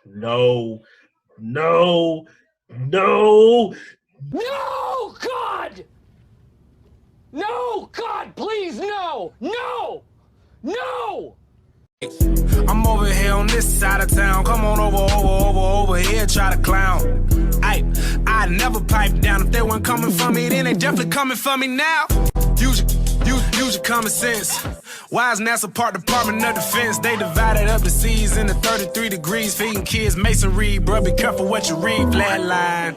No, no, no. No, God! No, God, please, no! No! No! I'm over here on this side of town. Come on over here, try to clown. I never pipe down. If they weren't coming for me, then they definitely coming for me now. Use your common sense. Why is NASA Part Department of Defense? They divided up the seas into 33 degrees, feeding kids masonry. Bruh, be careful what you read. Flatline.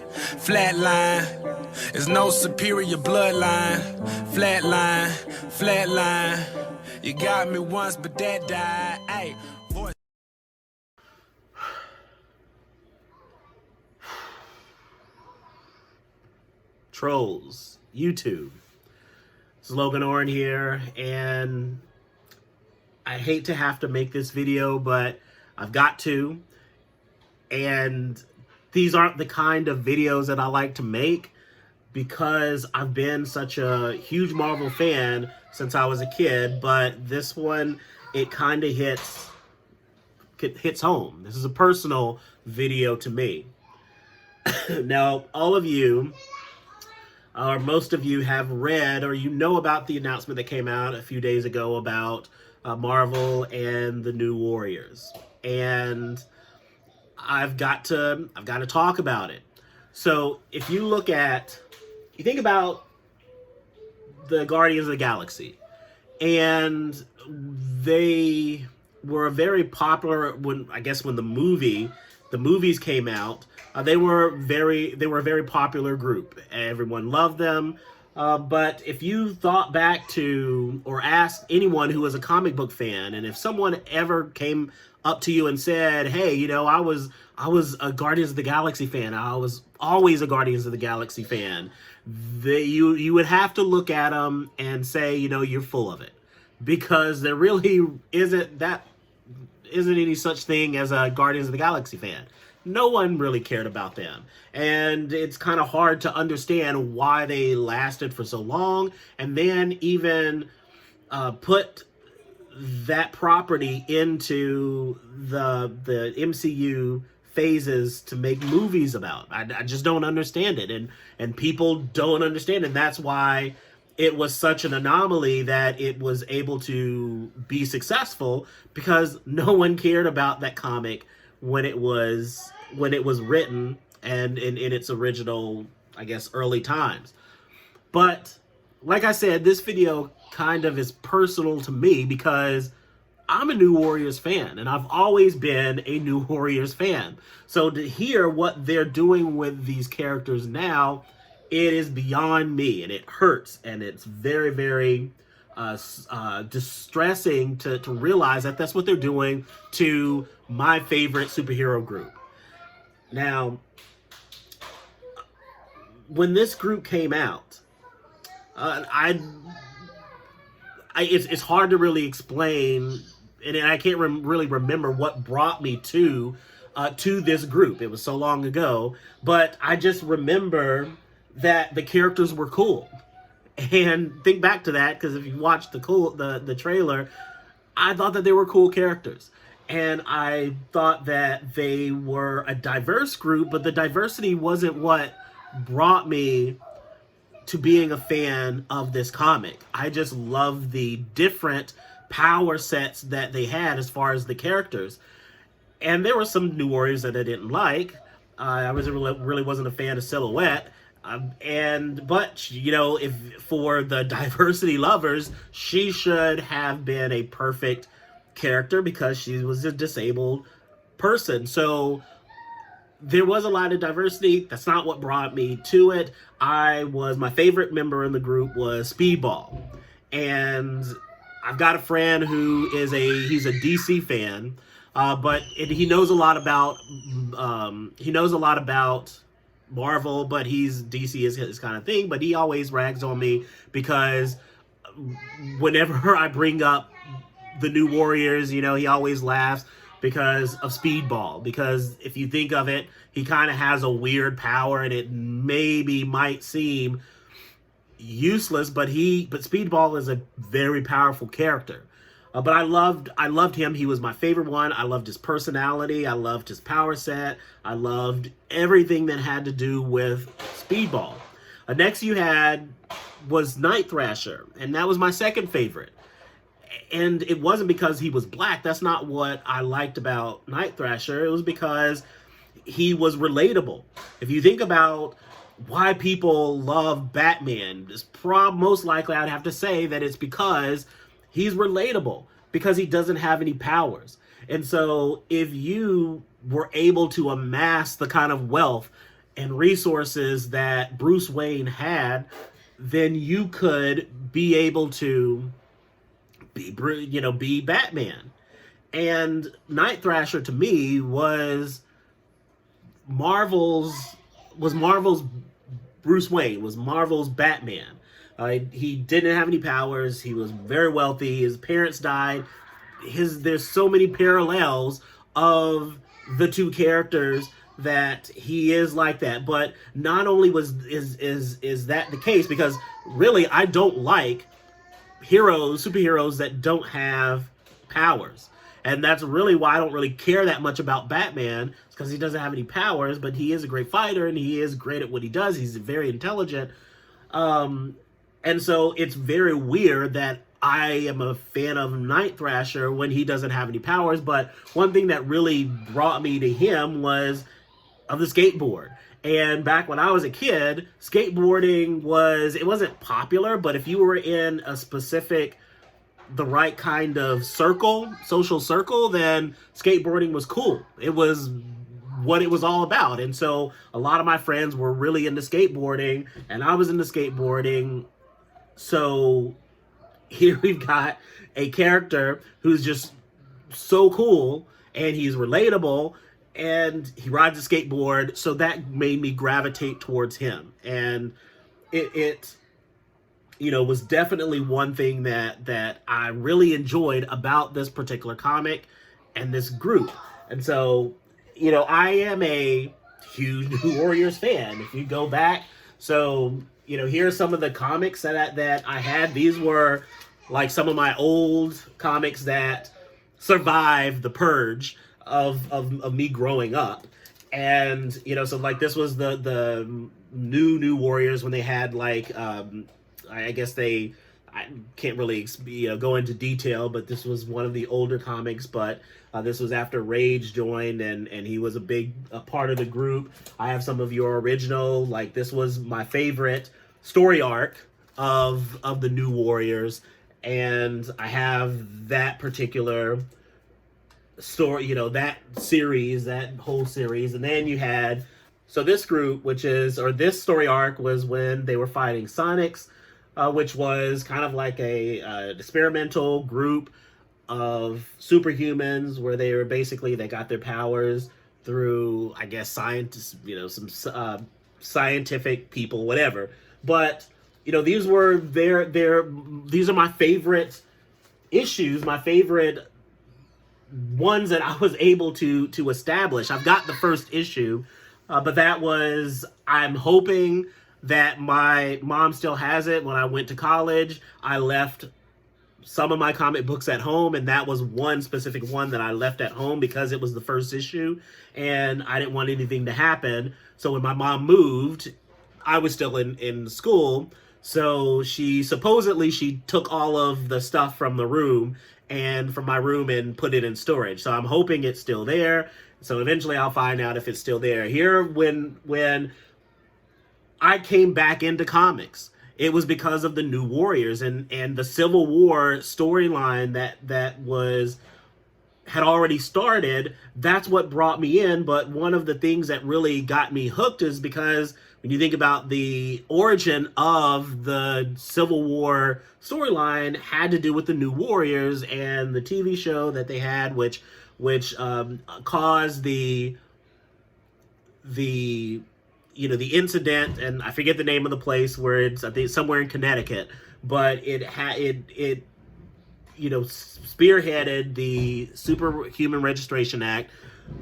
There's no superior bloodline. Flatline. You got me once, but that died. Ay, voice. Trolls, YouTube. It's Logan Oren here, and I hate to have to make this video, but I've got to. And these aren't the kind of videos that I like to make because I've been such a huge Marvel fan since I was a kid, but this one, it kind of hits home. This is a personal video to me. Now, all of you, or most of you, have read or you know about the announcement that came out a few days ago about Marvel and the New Warriors, and I've got to talk about it. So if you think about the Guardians of the Galaxy, and they were very popular when the movies came out. They were a very popular group. Everyone loved them. But if you thought back to or asked anyone who was a comic book fan, and if someone ever came up to you and said, "Hey, I was a Guardians of the Galaxy fan. I was always a Guardians of the Galaxy fan," you would have to look at them and say, you're full of it, because there really isn't any such thing as a Guardians of the Galaxy fan. No one really cared about them. And it's kind of hard to understand why they lasted for so long, and then even put that property into the MCU phases to make movies about. I just don't understand it, and people don't understand it. And that's why it was such an anomaly that it was able to be successful, because no one cared about that comic when it was written and in its original, early times. But like I said, this video kind of is personal to me because I'm a New Warriors fan, and I've always been a New Warriors fan. So to hear what they're doing with these characters now, it is beyond me, and it hurts, and it's very, very distressing to realize that that's what they're doing to my favorite superhero group. Now, when this group came out, it's hard to really explain, and I can't really remember what brought me to this group. It was so long ago, but I just remember that the characters were cool. And think back to that, because if you watch the trailer, I thought that they were cool characters. And I thought that they were a diverse group, but the diversity wasn't what brought me to being a fan of this comic. I just love the different power sets that they had as far as the characters. And there were some New Warriors that I didn't like. I really wasn't a fan of Silhouette. But if for the diversity lovers, she should have been a perfect character because she was a disabled person. So there was a lot of diversity. That's not what brought me to it. My favorite member in the group was Speedball, and I've got a friend who he's a DC fan, but he knows a lot about Marvel, but DC is his kind of thing. But he always rags on me because whenever I bring up the New Warriors, he always laughs because of Speedball. Because if you think of it, he kind of has a weird power, and it might seem useless, but Speedball is a very powerful character. But I loved him. He was my favorite one. I loved his personality. I loved his power set. I loved everything that had to do with Speedball. Next you had was Night Thrasher, and that was my second favorite. And it wasn't because he was black. That's not what I liked about Night Thrasher. It was because he was relatable. If you think about why people love Batman, most likely I'd have to say that it's because he's relatable, because he doesn't have any powers. And so if you were able to amass the kind of wealth and resources that Bruce Wayne had, then you could be able to be Batman. And Night Thrasher to me was Marvel's Bruce Wayne, was Marvel's Batman. He didn't have any powers. He was very wealthy. His parents died. There's so many parallels of the two characters that he is like that. But not only is that the case, because really I don't like superheroes that don't have powers. And that's really why I don't really care that much about Batman, because he doesn't have any powers, but he is a great fighter and he is great at what he does. He's very intelligent. And so it's very weird that I am a fan of Night Thrasher when he doesn't have any powers. But one thing that really brought me to him was of the skateboard. And back when I was a kid, skateboarding wasn't popular, but if you were in a specific, the right kind of social circle, then skateboarding was cool. It was what it was all about. And so a lot of my friends were really into skateboarding, and I was into skateboarding. So here we've got a character who's just so cool, and he's relatable, and he rides a skateboard. So that made me gravitate towards him. And it was definitely one thing that I really enjoyed about this particular comic and this group. And so, I am a huge New Warriors fan. If you go back, so, here's some of the comics that I had. These were like some of my old comics that survived the purge of me growing up. And, so like this was the New Warriors when they had like, I guess I can't really go into detail, but this was one of the older comics, but this was after Rage joined, and he was a part of the group. I have some of your original, like this was my favorite story arc of the New Warriors, and I have that particular story, that series, that whole series. And then you had, so this group, this story arc was when they were fighting Sonics, which was kind of like a experimental group of superhumans where they got their powers through, I guess, scientists, some scientific people, whatever. But, these are my favorite issues, my favorite ones that I was able to establish. I've got the first issue, but I'm hoping that my mom still has it. When I went to college, I left some of my comic books at home, and that was one specific one that I left at home because it was the first issue, and I didn't want anything to happen. So when my mom moved, I was still in school, so she took all of the stuff from my room and put it in storage. So I'm hoping it's still there. So eventually I'll find out if it's still there. Here, when I came back into comics, it was because of the New Warriors and the Civil War storyline that had already started. That's what brought me in. But one of the things that really got me hooked is because when you think about the origin of the Civil War storyline, had to do with the New Warriors and the TV show that they had, which caused the incident, and I forget the name of the place where it's, I think somewhere in Connecticut, but it spearheaded the Superhuman Registration Act,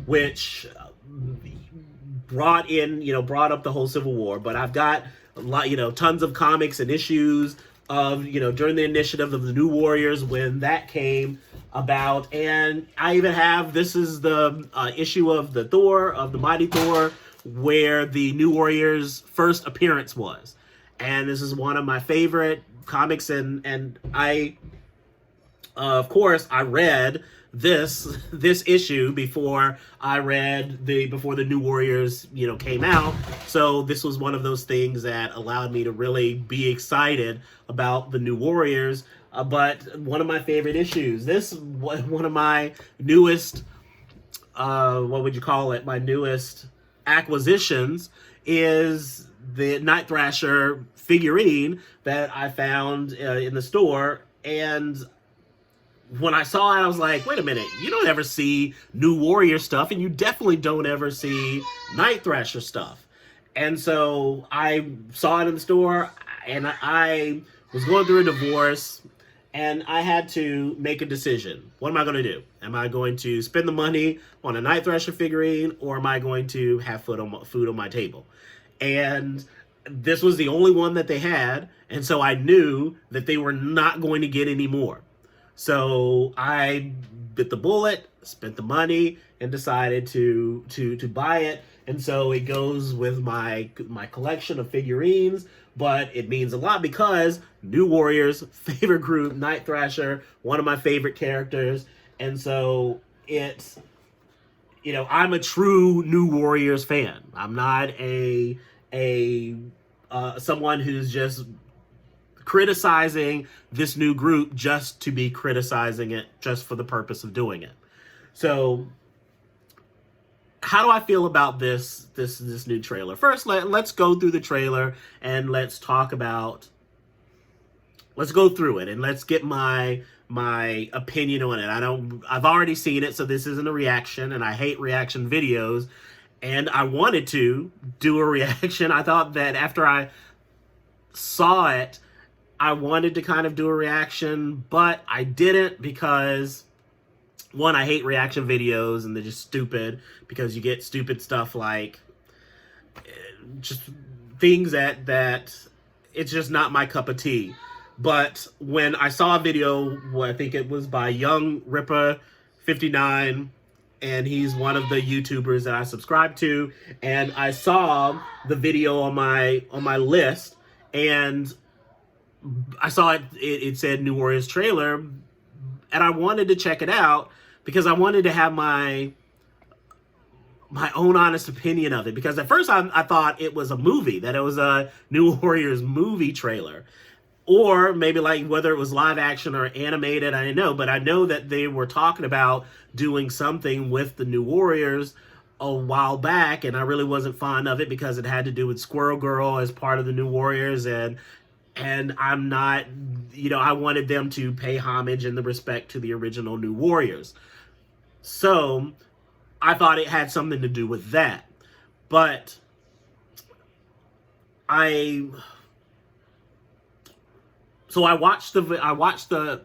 which brought up the whole Civil War. But I've got a lot, tons of comics and issues of, you know, during the initiative of the New Warriors when that came about. And I even have, this is the issue of the Thor, of the Mighty Thor, where the New Warriors' first appearance was. And this is one of my favorite comics, and I, of course, I read this issue before the New Warriors, you know, came out. So this was one of those things that allowed me to really be excited about the New Warriors. But one of my favorite issues, this one of my newest, what would you call it? My newest acquisitions is the Night Thrasher figurine that I found in the store. And when I saw it, I was like, wait a minute, you don't ever see New Warrior stuff, and you definitely don't ever see Night Thrasher stuff. And so I saw it in the store, and I was going through a divorce, and I had to make a decision. What am I going to do? Am I going to spend the money on a Night Thrasher figurine, or am I going to have food on my table? And this was the only one that they had, and so I knew that they were not going to get any more. So I bit the bullet, spent the money, and decided to buy it. And so it goes with my collection of figurines, but it means a lot because New Warriors, favorite group, Night Thrasher, one of my favorite characters. And so it's, you know, I'm a true New Warriors fan. I'm not someone who's just criticizing this new group just to be criticizing it just for the purpose of doing it. So how do I feel about this new trailer? First, let's go through the trailer and let's go through it and let's get my opinion on it. I've already seen it, so this isn't a reaction, and I hate reaction videos, and I wanted to do a reaction. I thought that after I saw it, I wanted to kind of do a reaction, but I didn't because, one, I hate reaction videos and they're just stupid because you get stupid stuff like just things that it's just not my cup of tea. But when I saw a video, I think it was by Young Ripper 59, and he's one of the YouTubers that I subscribe to, and I saw the video on my list, and I saw it said New Warriors trailer, and I wanted to check it out because I wanted to have my own honest opinion of it. Because at first I thought it was a movie, that it was a New Warriors movie trailer. Or maybe like whether it was live action or animated, I didn't know. But I know that they were talking about doing something with the New Warriors a while back, and I really wasn't fond of it because it had to do with Squirrel Girl as part of the New Warriors, and I'm not, you know, I wanted them to pay homage and the respect to the original New Warriors. So I thought it had something to do with that. But I watched the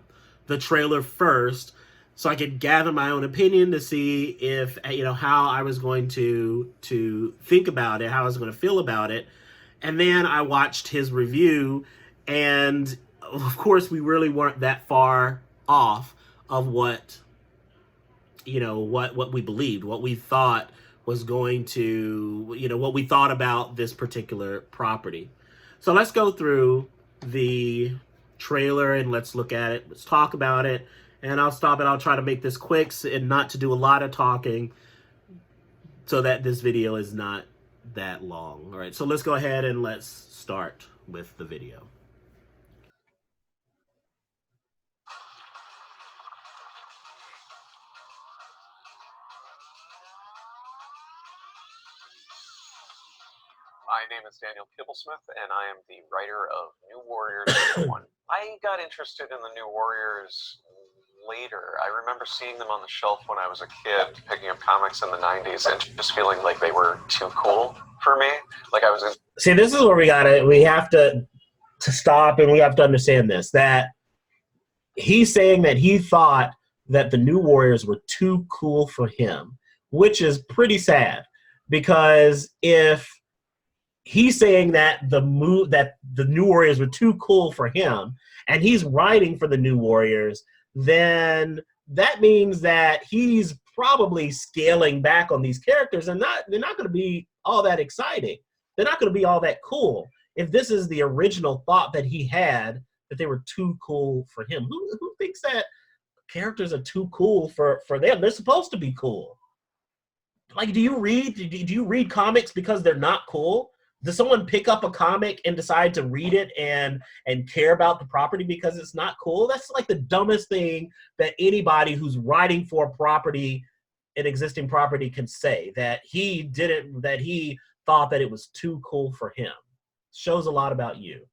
trailer first so I could gather my own opinion to see if, you know, how I was going to think about it, how I was going to feel about it. And then I watched his review, and of course we really weren't that far off of what, you know, what we believed, what we thought was going to, you know, what we thought about this particular property. So let's go through the trailer and let's look at it. Let's talk about it, and I'll stop it. I'll try to make this quick and not to do a lot of talking so that this video is not that long. All right, so let's go ahead and let's start with the video. My name is Daniel Kibblesmith, and I am the writer of New Warriors 1. I got interested in the New Warriors later. I remember seeing them on the shelf when I was a kid, picking up comics in the 90s, and just feeling like they were too cool for me. Like I was in... See, this is where we have to stop, and we have to understand this, that he's saying that he thought that the New Warriors were too cool for him, which is pretty sad, because if he's saying that the New Warriors were too cool for him, and he's writing for the New Warriors, then that means that he's probably scaling back on these characters, and they're not going to be all that exciting. They're not going to be all that cool. If this is the original thought that he had, that they were too cool for him, who thinks that characters are too cool for them? They're supposed to be cool. Like, do you read comics because they're not cool? Does someone pick up a comic and decide to read it and care about the property because it's not cool? That's like the dumbest thing that anybody who's writing for a property, an existing property, can say, that he thought that it was too cool for him. Shows a lot about you.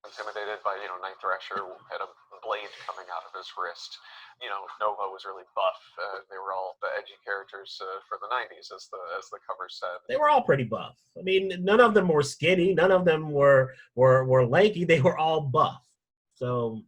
Intimidated by, Night Thrasher had a blade coming out of his wrist. Nova was really buff. They were all the edgy characters for the 90s, as the cover said. They were all pretty buff. I mean, none of them were skinny. None of them were lanky. They were all buff. So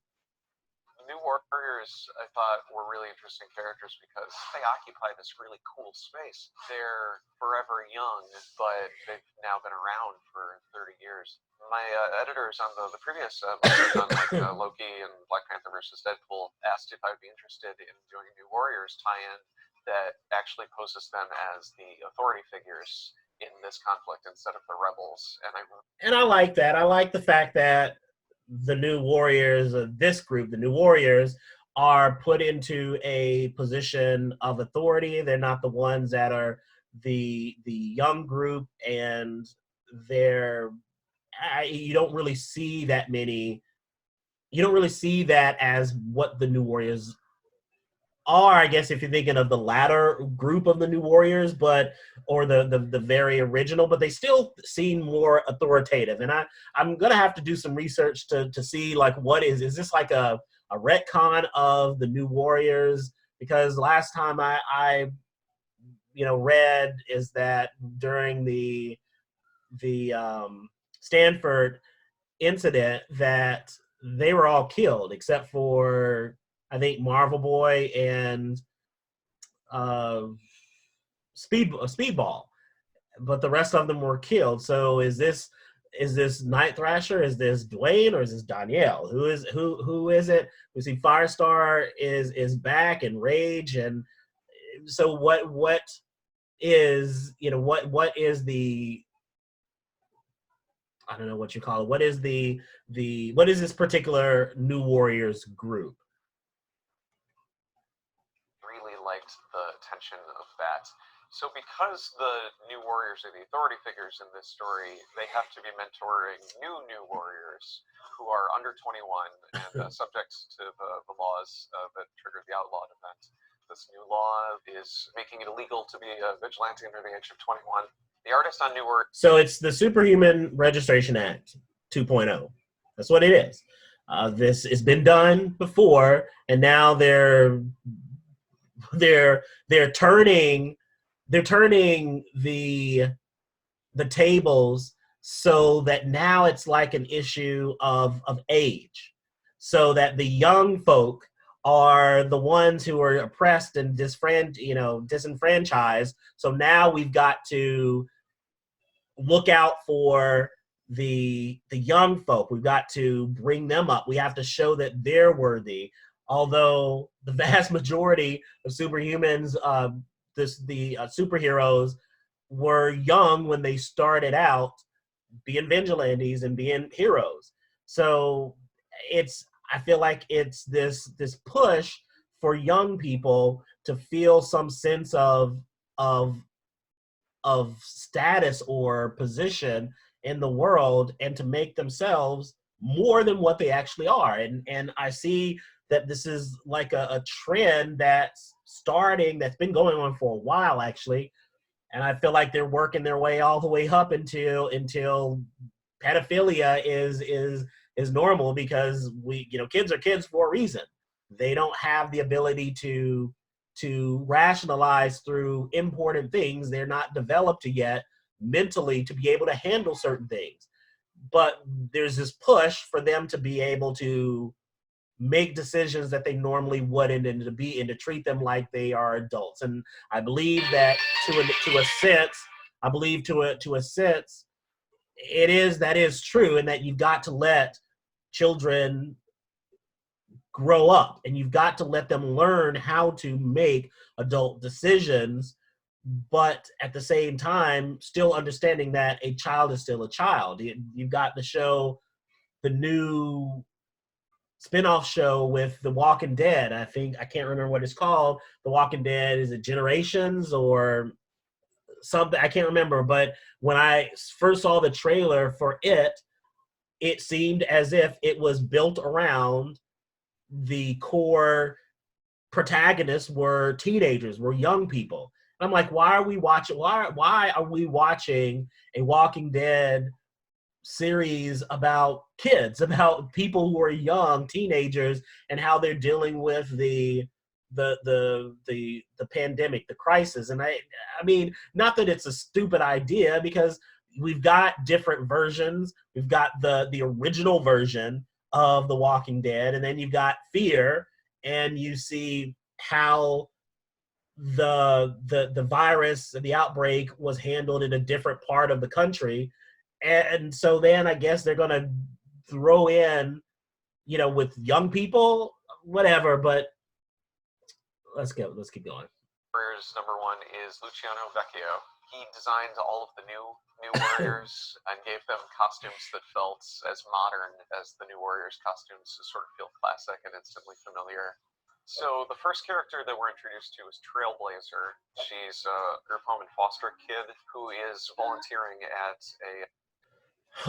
New Warriors, I thought, were really interesting characters because they occupy this really cool space. They're forever young, but they've now been around for 30 years. My editors on the previous episodes on Loki and Black Panther versus Deadpool asked if I would be interested in doing a New Warriors tie-in that actually poses them as the authority figures in this conflict instead of the rebels. And I like that. I like the fact that the New Warriors, this group, the New Warriors, are put into a position of authority. They're not the ones that are the young group, and you don't really see that many. You don't really see that as what the New Warriors are, I guess, if you're thinking of the latter group of the New Warriors, or the very original, but they still seem more authoritative. And I'm gonna have to do some research to see, like, what is this like a retcon of the New Warriors? Because last time I read is that during the Stanford incident that they were all killed except for, I think, Marvel Boy and Speedball, but the rest of them were killed. So is this Night Thrasher? Is this Dwayne, or is this Danielle? Who is it? We see Firestar is back, and Rage, and so what is what is the, I don't know what you call it. What is what is this particular New Warriors group? Liked the tension of that. So because the New Warriors are the authority figures in this story, they have to be mentoring new Warriors who are under 21 and subject to the laws that triggered the outlawed event. This new law is making it illegal to be a vigilante under the age of 21. The artist on New Warriors... So it's the Superhuman Registration Act 2.0. That's what it is. This has been done before, and now they're turning the tables so that now it's like an issue of age, so that the young folk are the ones who are oppressed and disenfranchised. So now we've got to look out for the young folk. We've got to bring them up. We have to show that they're worthy. Although the vast majority of superhumans, the superheroes, were young when they started out being vigilantes and being heroes. So I feel like it's this push for young people to feel some sense of status or position in the world, and to make themselves more than what they actually are. And I see that this is like a trend that's been going on for a while, actually. And I feel like they're working their way all the way up until pedophilia is normal, because kids are kids for a reason. They don't have the ability to rationalize through important things. They're not developed yet mentally to be able to handle certain things. But there's this push for them to be able to make decisions that they normally wouldn't, and to treat them like they are adults. And I believe that to a sense, I believe to a sense, that is true, and that you've got to let children grow up, and you've got to let them learn how to make adult decisions, but at the same time, still understanding that a child is still a child. You've got the show, the new spin-off show with The Walking Dead. I can't remember what it's called. The Walking Dead, is it Generations or something? I can't remember, but when I first saw the trailer for it seemed as if it was built around the core protagonists were teenagers, were young people. And I'm like, why are we watching a Walking Dead series about kids, about people who are young, teenagers, and how they're dealing with the pandemic, the crisis? And I mean, not that it's a stupid idea, because we've got different versions. We've got the original version of The Walking Dead, and then you've got Fear, and you see how the virus, the outbreak, was handled in a different part of the country. And so then I guess they're gonna throw in, with young people, whatever. But let's keep going. Warriors number 1 is Luciano Vecchio. He designed all of the new Warriors and gave them costumes that felt as modern as the new Warriors costumes, to sort of feel classic and instantly familiar. So the first character that we're introduced to is Trailblazer. She's a group home and foster kid who is volunteering at a...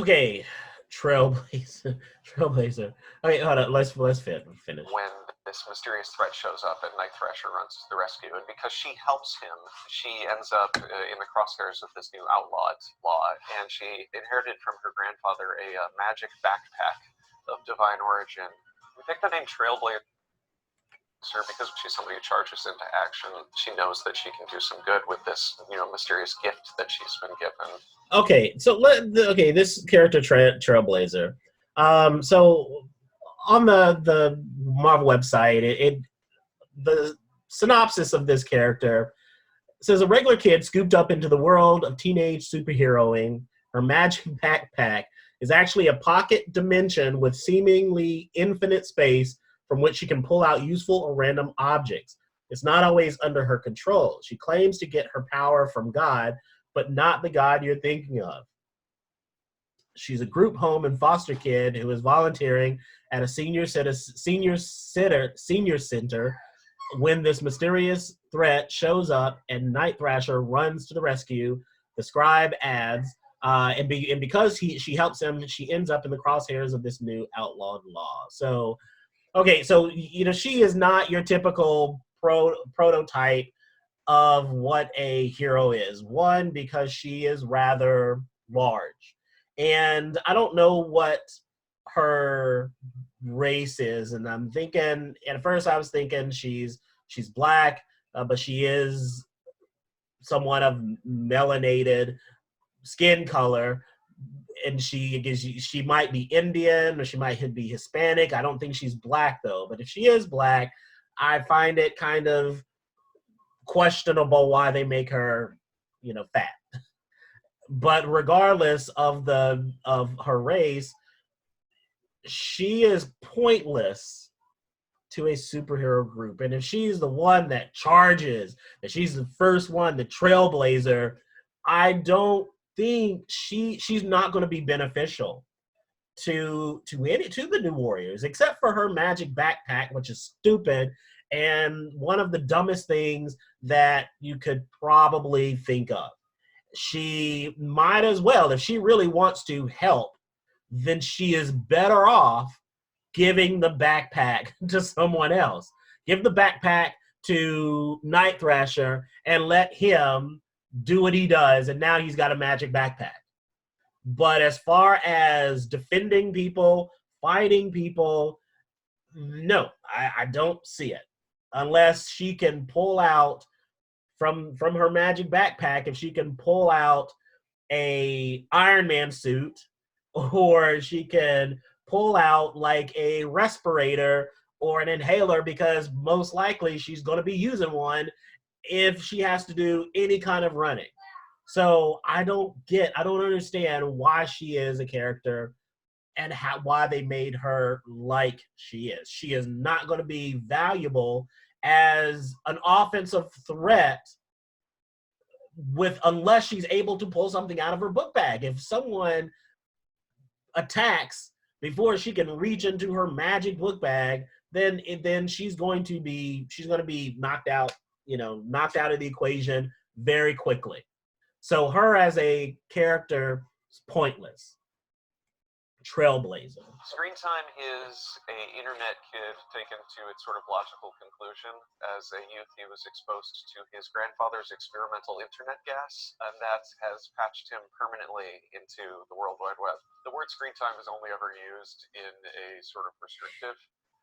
Okay, Trailblazer. Okay, hold on. Let's finish. When this mysterious threat shows up and Night Thrasher runs to the rescue, and because she helps him, she ends up in the crosshairs of this new outlaw law, and she inherited from her grandfather a magic backpack of divine origin. We picked the name Trailblazer because she's somebody who charges into action. She knows that she can do some good with this, mysterious gift that she's been given. Okay, so this character Trailblazer. So on the Marvel website, the synopsis of this character says, a regular kid scooped up into the world of teenage superheroing. Her magic backpack is actually a pocket dimension with seemingly infinite space from which she can pull out useful or random objects. It's not always under her control. She claims to get her power from God, but not the God you're thinking of. She's a group home and foster kid who is volunteering at a senior center when this mysterious threat shows up, and Night Thrasher runs to the rescue. The scribe adds, and because she helps him, she ends up in the crosshairs of this new outlawed law. So, okay, so she is not your typical prototype of what a hero is. One, because she is rather large, and I don't know what her race is. And I'm thinking, at first I was thinking she's black, but she is somewhat of melanated skin color, and she might be Indian, or she might be Hispanic. I don't think she's black though, but if she is black, I find it kind of questionable why they make her, fat. But regardless of her race, she is pointless to a superhero group. And if she's the one that charges, that she's the first one, the trailblazer, I don't think she's not going to be beneficial to the New Warriors, except for her magic backpack, which is stupid and one of the dumbest things that you could probably think of. She might as well, if she really wants to help, then she is better off giving the backpack to someone else. Give the backpack to Night Thrasher and let him do what he does, and now he's got a magic backpack. But as far as defending people, fighting people, no, I don't see it. Unless she can pull out from her magic backpack, if she can pull out a Iron Man suit, or she can pull out like a respirator or an inhaler, because most likely she's going to be using one if she has to do any kind of running. So I don't understand why she is a character and why they made her like she is. She is not going to be valuable as an offensive threat unless she's able to pull something out of her book bag. If someone attacks before she can reach into her magic book bag, then she's going to be knocked out, knocked out of the equation very quickly. So her as a character is pointless. Trailblazer. Screen time is a internet kid taken to its sort of logical conclusion. As a youth, he was exposed to his grandfather's experimental internet gas, and that has patched him permanently into the World Wide Web. The word screen time is only ever used in a sort of restrictive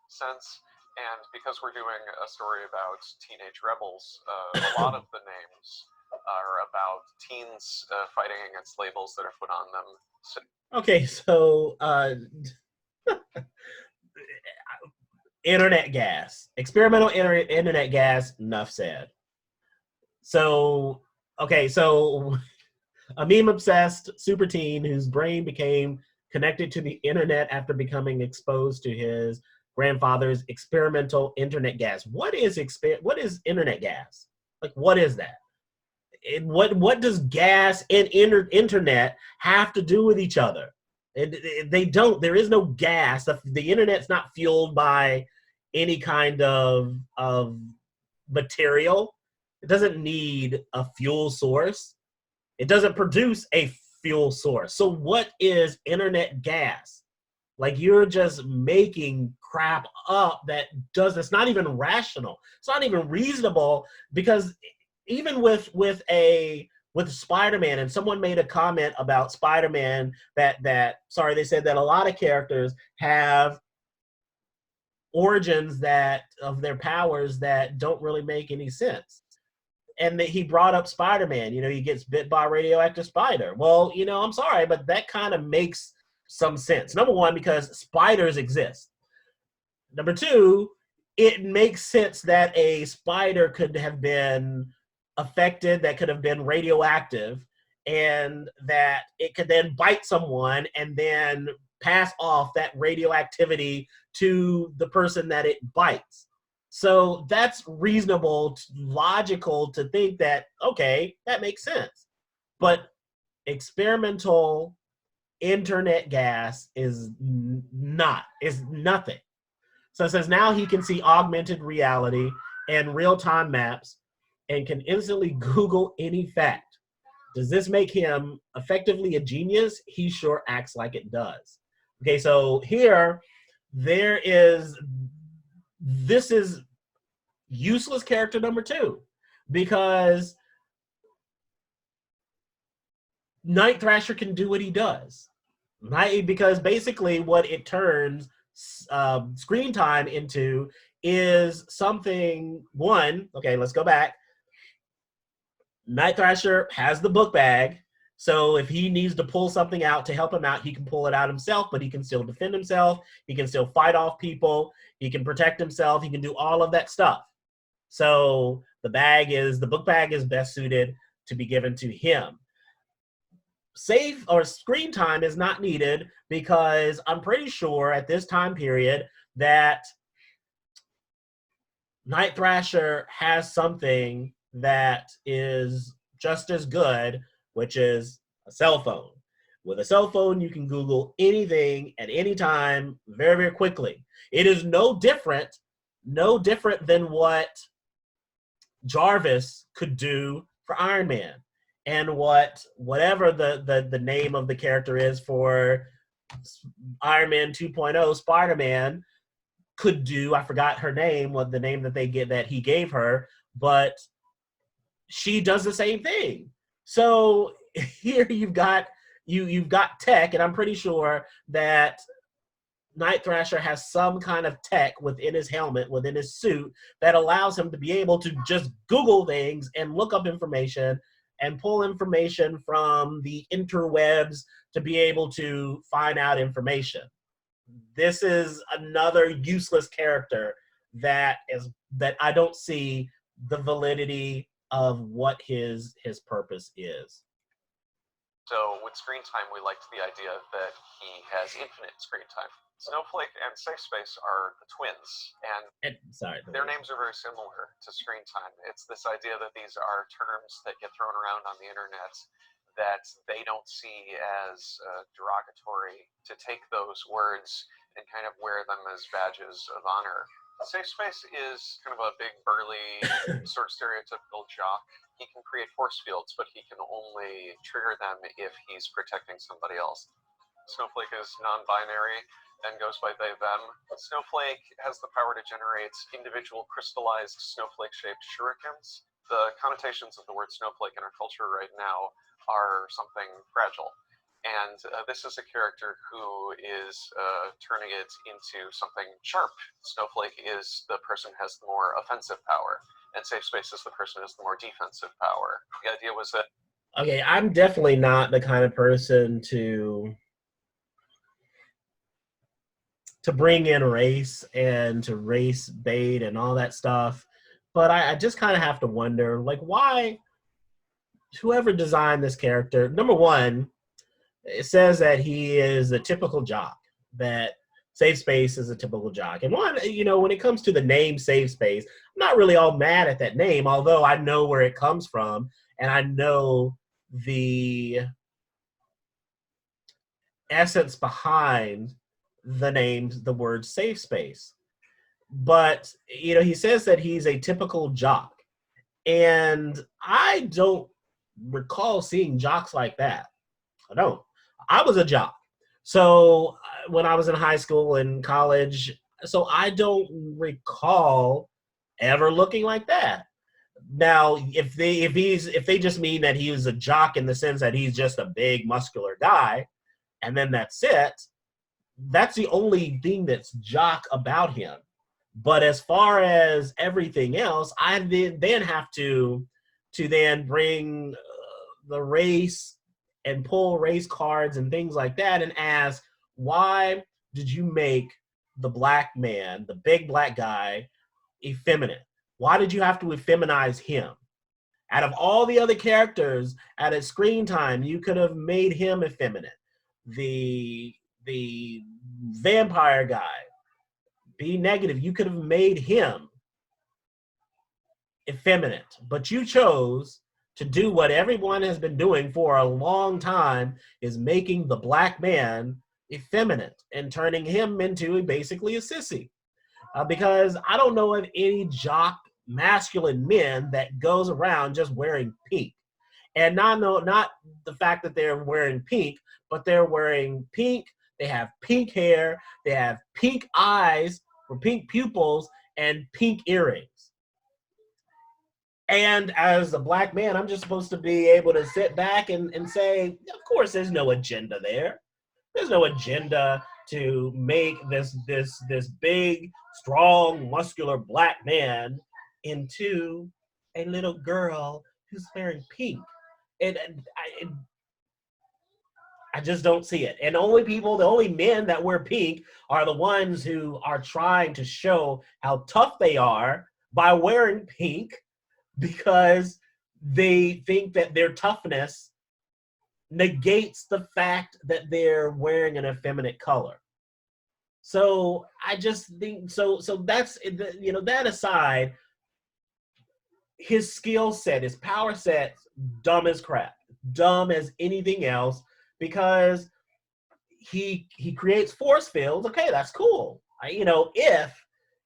sense, and because we're doing a story about teenage rebels, a lot of the names are about teens fighting against labels that are put on them. So okay, so internet gas, experimental internet gas, enough said. So, okay, so a meme-obsessed super teen whose brain became connected to the internet after becoming exposed to his grandfather's experimental internet gas. What is internet gas? Like, what is that? What does gas and internet have to do with each other? They don't. There is no gas. The internet's not fueled by any kind of material. It doesn't need a fuel source. It doesn't produce a fuel source. So what is internet gas? Like, you're just making crap up that's not even rational. It's not even reasonable, because even with Spider-Man, and someone made a comment about Spider-Man they said that a lot of characters have origins of their powers that don't really make any sense. And that he brought up Spider-Man, he gets bit by a radioactive spider. Well, I'm sorry, but that kind of makes some sense. Number one, because spiders exist. Number two, it makes sense that a spider could have been affected, that could have been radioactive, and that it could then bite someone and then pass off that radioactivity to the person that it bites. So that's reasonable, logical to think that, okay, that makes sense. But experimental internet gas is nothing. So it says now he can see augmented reality and real-time maps and can instantly Google any fact. Does this make him effectively a genius? He sure acts like it does. Okay, so here, this is useless character number 2, because Night Thrasher can do what he does. Because basically what it turns screen time into is something, okay, let's go back. Night Thrasher has the book bag, so if he needs to pull something out to help him out, he can pull it out himself, but he can still defend himself, he can still fight off people, he can protect himself, he can do all of that stuff. So the book bag is best suited to be given to him. Save or screen time is not needed, because I'm pretty sure at this time period that Night Thrasher has something that is just as good, which is a cell phone. With a cell phone, you can Google anything at any time very, very quickly. It is no different than what Jarvis could do for Iron Man, and whatever the name of the character is for Iron Man 2.0, Spider-Man could do. I forgot her name, what the name that he gave her, but she does the same thing. So here you've got tech, and I'm pretty sure that Night Thrasher has some kind of tech within his helmet, within his suit, that allows him to be able to just Google things and look up information and pull information from the interwebs to be able to find out information. This is another useless character that I don't see the validity of what his purpose is. So with screen time, we liked the idea that he has infinite screen time. Snowflake and Safe Space are the twins, and their names are very similar to screen time. It's this idea that these are terms that get thrown around on the internet that they don't see as derogatory, to take those words and kind of wear them as badges of honor. Safe Space is kind of a big, burly, sort of stereotypical jock. He can create force fields, but he can only trigger them if he's protecting somebody else. Snowflake is non-binary and goes by they, them. Snowflake has the power to generate individual crystallized snowflake-shaped shurikens. The connotations of the word snowflake in our culture right now are something fragile. And this is a character who is turning it into something sharp. Snowflake is the person who has the more offensive power, and Safe Space is the person who has the more defensive power. The idea was that... Okay, I'm definitely not the kind of person to bring in race and to race bait and all that stuff. But I just kind of have to wonder, like, why whoever designed this character, number one, it says that he is a typical jock, that Safe Space is a typical jock. And one, you know, when it comes to the name Safe Space, I'm not really all mad at that name, although I know where it comes from and I know the essence behind the names, the word Safe Space. But, you know, he says that he's a typical jock. And I don't recall seeing jocks like that. I don't. I was a jock. So when I was in high school and college, so I don't recall ever looking like that. Now, if they just mean that he was a jock in the sense that he's just a big muscular guy, and then that's it, that's the only thing that's jock about him. But as far as everything else, I then have to then bring the race and pull race cards and things like that and ask, why did you make the black man, the big black guy, effeminate? Why did you have to effeminize him? Out of all the other characters at a screen time, you could have made him effeminate. The vampire guy, B negative, you could have made him effeminate, but you chose to do what everyone has been doing for a long time, is making the black man effeminate and turning him into basically a sissy. Because I don't know of any jock masculine men that goes around just wearing pink. And not the fact that they're wearing pink, but they're wearing pink, they have pink hair, they have pink eyes or pink pupils, and pink earrings. And as a black man, I'm just supposed to be able to sit back and say, of course, there's no agenda there. There's no agenda to make this big, strong, muscular black man into a little girl who's wearing pink. And I just don't see it. And the only men that wear pink are the ones who are trying to show how tough they are by wearing pink, because they think that their toughness negates the fact that they're wearing an effeminate color. So I just think, so that's, you know, that aside, his skill set, his power set, dumb as crap, dumb as anything else, because he creates force fields. Okay, that's cool. You know, if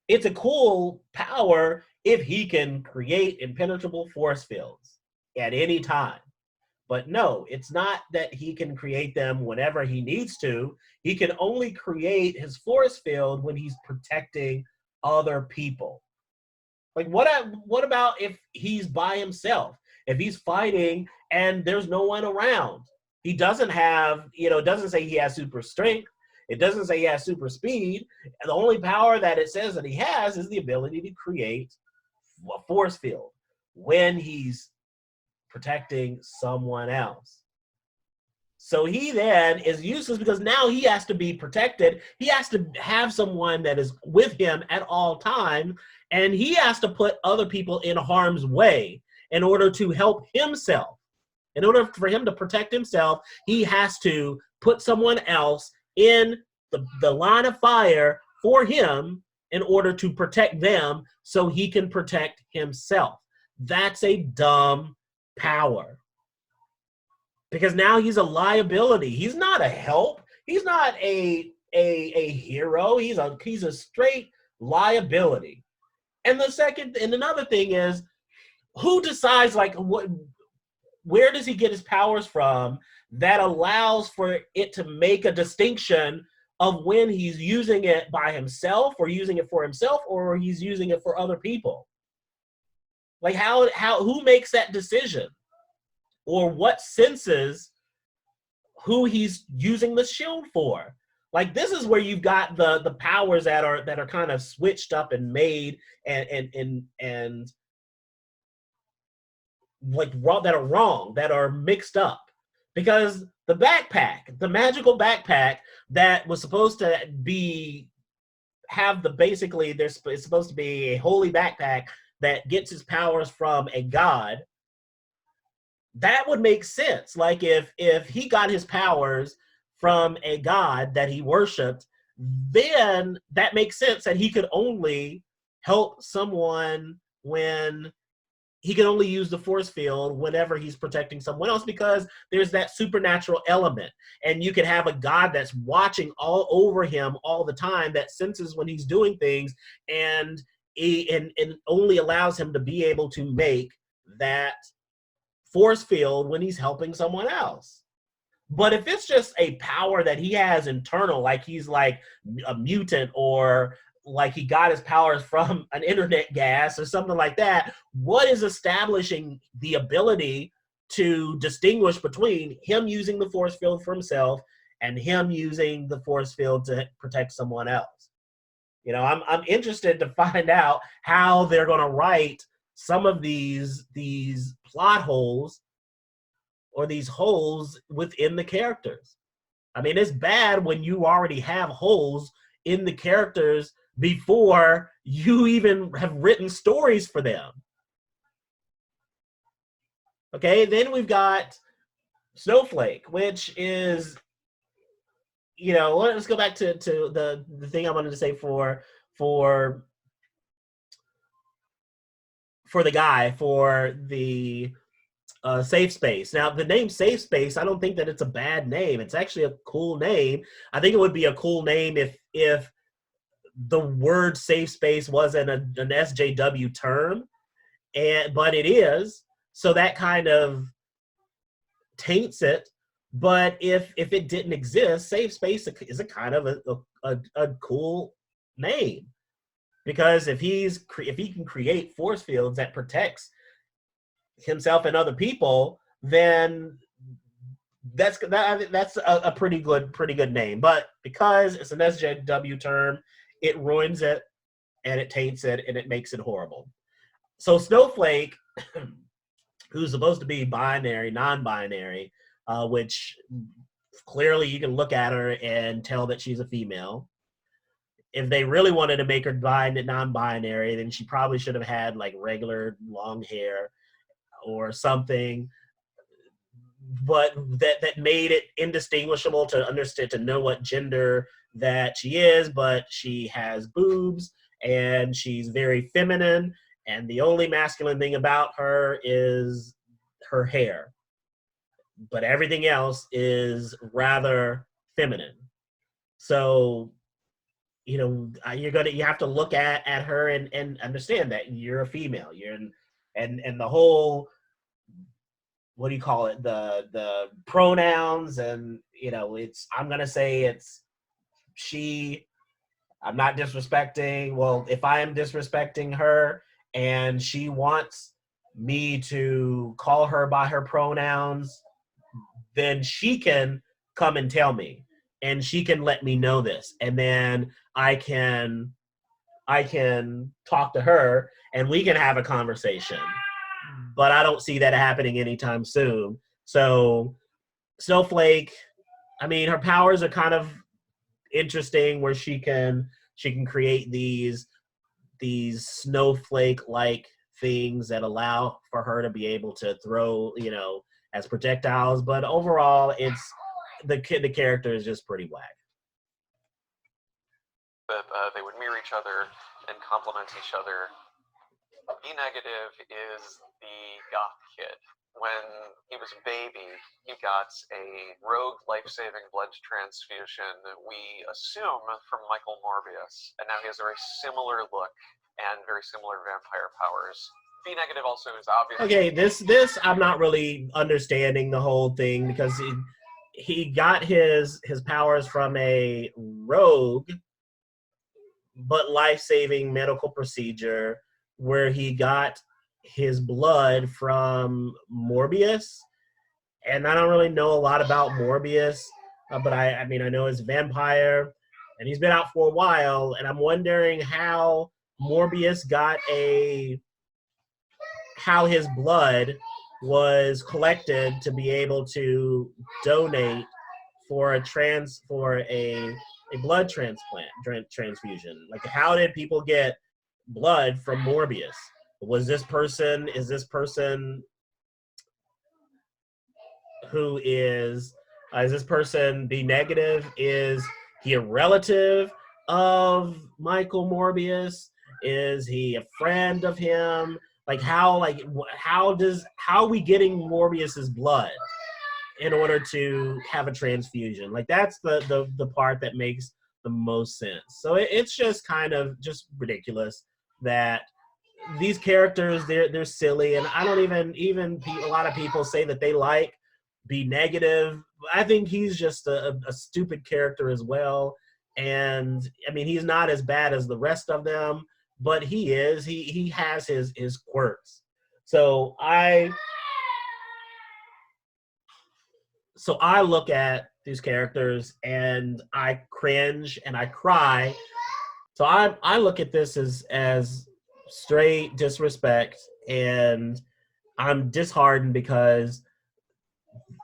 it's a cool power, if he can create impenetrable force fields at any time. But no, it's not that he can create them whenever he needs to. He can only create his force field when he's protecting other people. Like, what about if he's by himself? If he's fighting and there's no one around? He doesn't have, you know, it doesn't say he has super strength. It doesn't say he has super speed. And the only power that it says that he has is the ability to create a force field when he's protecting someone else. So he then is useless because now he has to be protected. He has to have someone that is with him at all times, and he has to put other people in harm's way in order to help himself. In order for him to protect himself, he has to put someone else in the line of fire for him in order to protect them so he can protect himself. That's a dumb power. Because now he's a liability. He's not a help. He's not a hero. He's a straight liability. And another thing is, who decides where does he get his powers from that allows for it to make a distinction of when he's using it by himself or using it for himself or he's using it for other people? Like who makes that decision? Or what senses who he's using the shield for? Like, this is where you've got the powers that are kind of switched up and made and like that are wrong, that are mixed up. Because the magical backpack that was supposed to it's supposed to be a holy backpack that gets his powers from a god. That would make sense. Like if he got his powers from a god that he worshipped, then that makes sense that he could only help someone when he can only use the force field whenever he's protecting someone else, because there's that supernatural element. And you can have a god that's watching all over him all the time, that senses when he's doing things, and only allows him to be able to make that force field when he's helping someone else. But if it's just a power that he has internal, like he's like a mutant, or like he got his powers from an internet gas or something like that, what is establishing the ability to distinguish between him using the force field for himself and him using the force field to protect someone else? You know, I'm interested to find out how they're going to write some of these plot holes or these holes within the characters. I mean, it's bad when you already have holes in the characters before you even have written stories for them. Okay, then we've got Snowflake, which is, you know, let's go back to the thing I wanted to say for the guy, for the Safe Space. Now, the name Safe Space, I don't think that it's a bad name. It's actually a cool name. I think it would be a cool name if the word safe space wasn't an SJW term, but it is. So that kind of taints it. But if it didn't exist, Safe Space is a kind of a cool name, because if he can create force fields that protects himself and other people, then that's a pretty good name. But because it's an SJW term, it ruins it and it taints it and it makes it horrible. So Snowflake, who's supposed to be non-binary, which clearly you can look at her and tell that she's a female. If they really wanted to make her non-binary, then she probably should have had like regular long hair or something, but that made it indistinguishable to understand, to know what gender that she is. But she has boobs and she's very feminine, and the only masculine thing about her is her hair, but everything else is rather feminine. So, you know, you have to look at her and understand that you're a female. And the whole, what do you call it? The pronouns, and you know, I'm gonna say it's she. I'm not disrespecting. Well, if I am disrespecting her and she wants me to call her by her pronouns, then she can come and tell me, and she can let me know this, and then I can talk to her and we can have a conversation. But I don't see that happening anytime soon. So Snowflake, I mean, her powers are kind of interesting, where she can create these snowflake-like things that allow for her to be able to throw, you know, as projectiles. But overall, it's the character is just pretty whack. But they would mirror each other and complement each other. B Negative is the goth kid. When he was a baby, he got a rogue life-saving blood transfusion, we assume, from Michael Morbius. And now he has a very similar look and very similar vampire powers. B Negative also is obviously... Okay, this I'm not really understanding the whole thing, because he got his powers from a rogue but life-saving medical procedure where he got his blood from Morbius. And I don't really know a lot about Morbius, but I mean, I know he's a vampire, and he's been out for a while, and I'm wondering how Morbius got how his blood was collected to be able to donate for a blood transfusion. Like, how did people get blood from Morbius? Is this person who is this person B Negative? Is he a relative of Michael Morbius? Is he a friend of him? How are we getting Morbius's blood in order to have a transfusion? Like, that's the part that makes the most sense. So it's just kind of just ridiculous that these characters, they're silly, and I don't even a lot of people say that they like B Negative. I think he's just a stupid character as well. And I mean, he's not as bad as the rest of them, but he has his quirks. So I look at these characters and I cringe and I cry. So I look at this as straight disrespect, and I'm disheartened because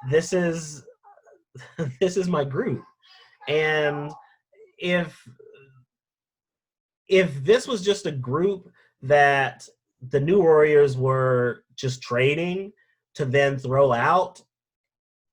this is my group. And if this was just a group that the New Warriors were just training to then throw out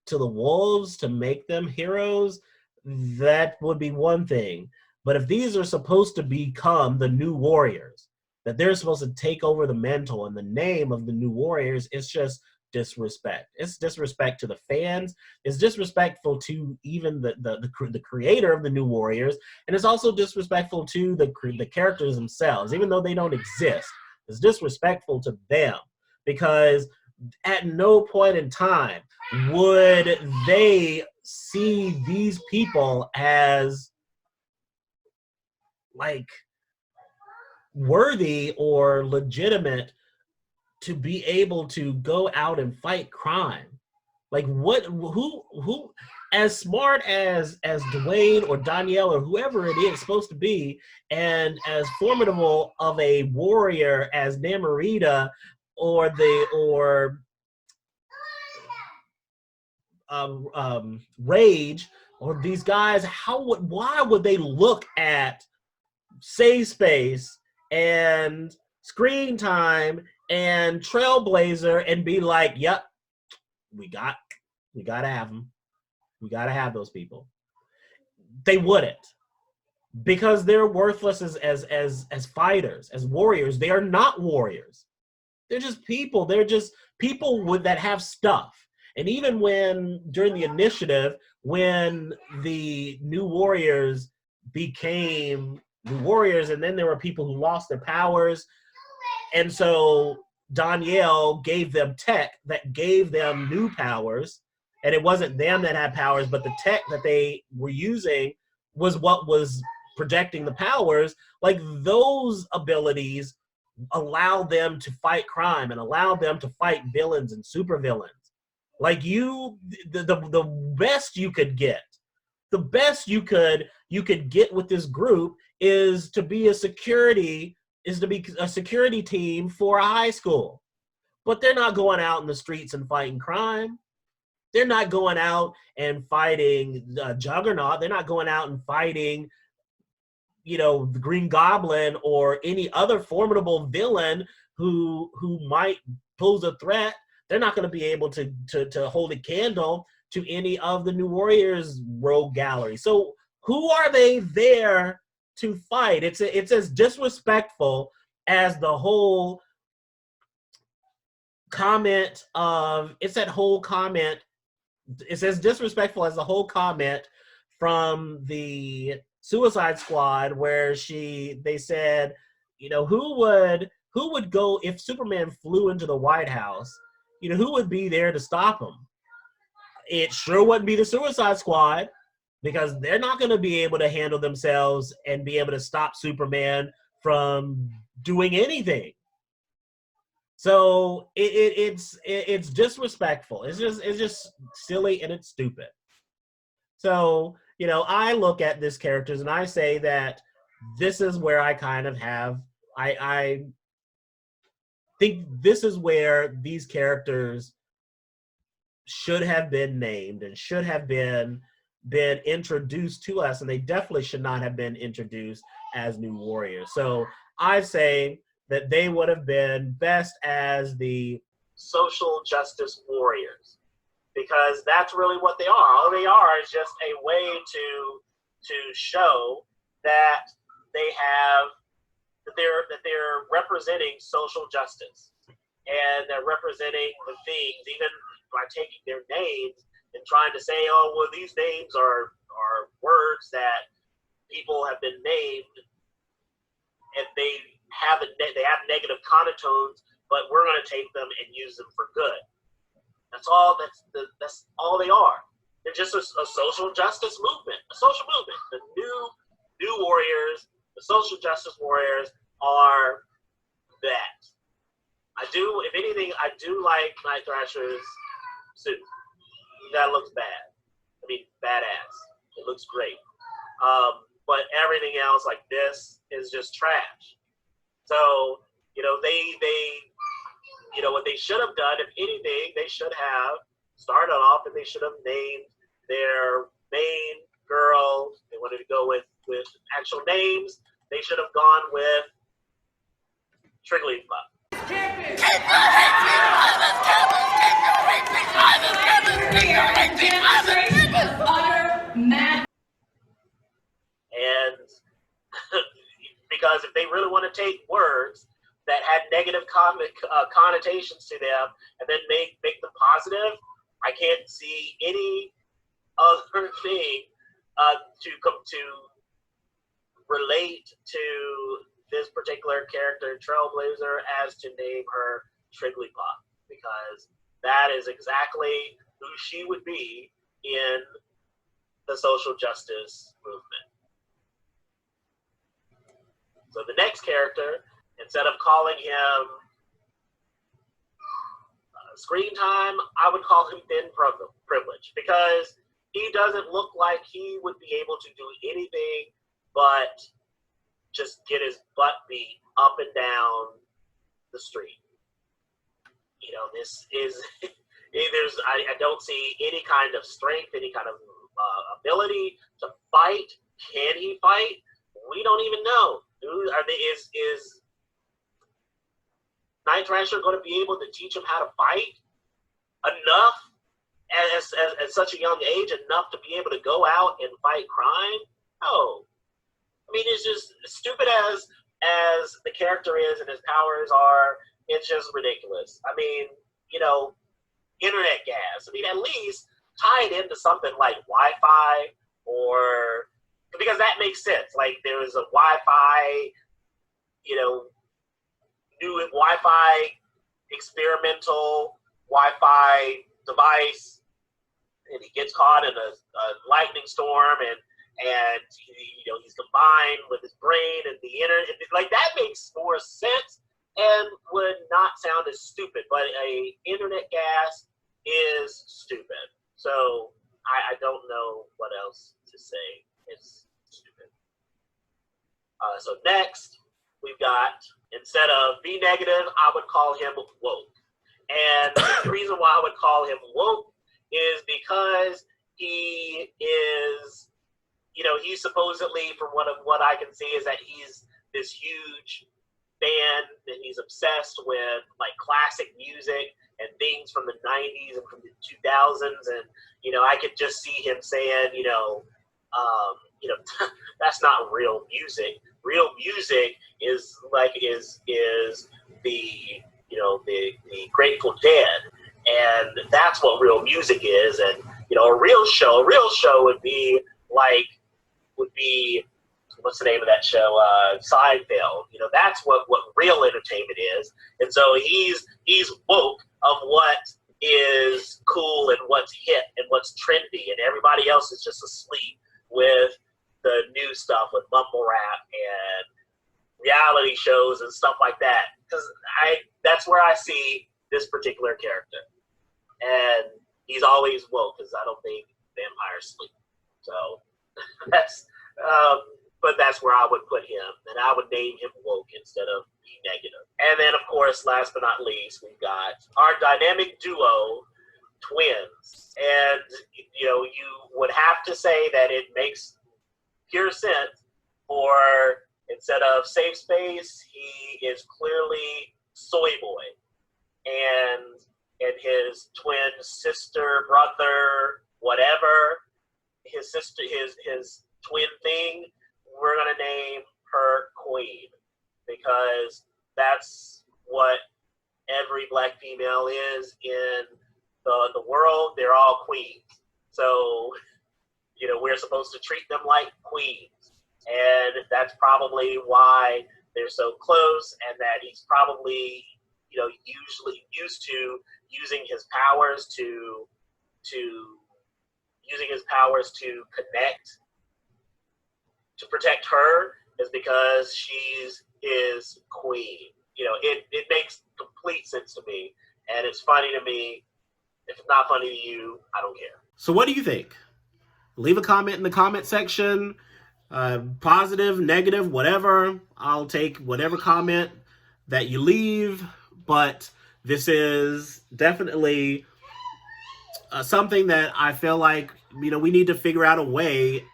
to the wolves to make them heroes, that would be one thing. But if these are supposed to become the New Warriors, that they're supposed to take over the mantle in the name of the New Warriors, it's just disrespect. It's disrespect to the fans. It's disrespectful to even the creator of the New Warriors, and it's also disrespectful to the characters themselves, even though they don't exist. It's disrespectful to them, because at no point in time would they see these people as like worthy or legitimate to be able to go out and fight crime. Like, who as smart as Dwayne or Danielle or whoever it is supposed to be, and as formidable of a warrior as Namorita or Rage, or these guys, why would they look at Safe Space and Screen Time and Trailblazer and be like, yep, we gotta have them. We gotta have those people. They wouldn't, because they're worthless as fighters, as warriors. They are not warriors. They're just people. They're just people that have stuff. And even during the initiative, when the New Warriors became New Warriors, and then there were people who lost their powers, and so Danielle gave them tech that gave them new powers, and it wasn't them that had powers, but the tech that they were using was what was projecting the powers. Like, those abilities allow them to fight crime and allow them to fight villains and supervillains. Like, the best you could get, the best you could get with this group is to be a security team for a high school. But they're not going out in the streets and fighting crime. They're not going out and fighting Juggernaut. They're not going out and fighting, the Green Goblin or any other formidable villain who might pose a threat. they're not going to be able to hold a candle to any of the New Warriors rogue gallery. So who are they there to fight? It's as disrespectful as the whole comment of, it's that whole comment, it's as disrespectful as the whole comment from the Suicide Squad where they said, you know, who would go if Superman flew into the White House, you know, who would be there to stop him? It sure wouldn't be the Suicide Squad, because they're not going to be able to handle themselves and be able to stop Superman from doing anything. So it's disrespectful. It's just silly and it's stupid. So, you know, I look at these characters and I say that this is where I kind of have, I think this is where these characters should have been named and should have been introduced to us, and they definitely should not have been introduced as New Warriors. So I say that they would have been best as the social justice warriors, because that's really what they are. All they are is just a way to show that they're representing social justice, and they're representing the things, even by taking their names and trying to say, oh, well, these names are words that people have been named, and they have negative connotations, but we're going to take them and use them for good. That's all. That's all they are. They're just a social justice movement, a social movement. The new warriors, the social justice warriors, are that. If anything, I do like Night Thrasher's suit. That looks bad. I mean, badass. It looks great. But everything else, like this, is just trash. So, you know, you know, what they should have done, if anything, they should have started off and they should have named their main girl. They wanted to go with actual names. They should have gone with Trigglypuff. And because if they really want to take words that had negative connotations to them and then make them positive, I can't see any other thing to relate to this particular character, Trailblazer, as to name her Trigglypuff, because that is exactly who she would be in the social justice movement. So the next character, instead of calling him screen time, I would call him thin privilege, because he doesn't look like he would be able to do anything but just get his butt beat up and down the street. You know, this is, I don't see any kind of strength, any kind of ability to fight. Can he fight? We don't even know. Is Night Thrasher going to be able to teach him how to fight enough at such a young age, enough to be able to go out and fight crime? No. I mean, it's just stupid as the character is and his powers are. It's just ridiculous. I mean, you know, internet gas. I mean, at least tie it into something like Wi-Fi, or because that makes sense. Like, there was a Wi-Fi, you know, new Wi-Fi experimental Wi-Fi device, and he gets caught in a lightning storm, and you know, he's combined with his brain and the internet. Like, that makes more sense and would not sound as stupid. But a internet gas is stupid. So I don't know what else to say. It's stupid. So next, we've got, instead of be negative, I would call him woke. And the reason why I would call him woke is because he is, you know, he's supposedly, from what I can see, is that he's this huge fan, and he's obsessed with like classic music. and things from the 90s and from the 2000s. And, you know, I could just see him saying, that's not real music. Real music is the, the Grateful Dead. And that's what real music is. And, a real show would be what's the name of that show? Seinfeld. That's what real entertainment is. And so he's woke of what is cool and what's hip and what's trendy, and everybody else is just asleep with the new stuff, with mumble rap and reality shows and stuff like that. Because that's where I see this particular character. And he's always woke, because I don't think vampires sleep. So but that's where I would put him, and I would name him woke instead of be negative. And then, of course, last but not least, we've got our dynamic duo, twins. And, you would have to say that it makes pure sense for, instead of Safe Space, he is clearly Soy Boy. And his twin sister, brother, whatever, his sister, his twin thing, we're going to name her Queen, because that's what every black female is in the world. They're all queens. So, we're supposed to treat them like queens. And that's probably why they're so close, and that he's probably, usually used to using his powers to connect, to protect her, is because she's his queen. It makes complete sense to me, and it's funny to me. If it's not funny to you, I don't care. So what do you think? Leave a comment in the comment section. Positive, negative, whatever. I'll take whatever comment that you leave. But this is definitely something that I feel like, we need to figure out a way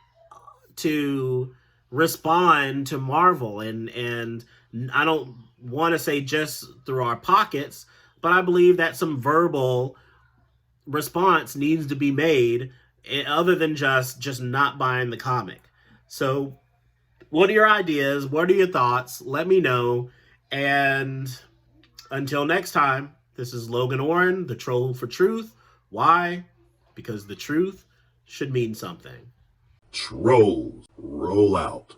to respond to Marvel. And I don't want to say just through our pockets, but I believe that some verbal response needs to be made, other than just not buying the comic. So what are your ideas? What are your thoughts? Let me know. And until next time, this is Logan Oren, the Troll for Truth. Why? Because the truth should mean something. Trolls, roll out.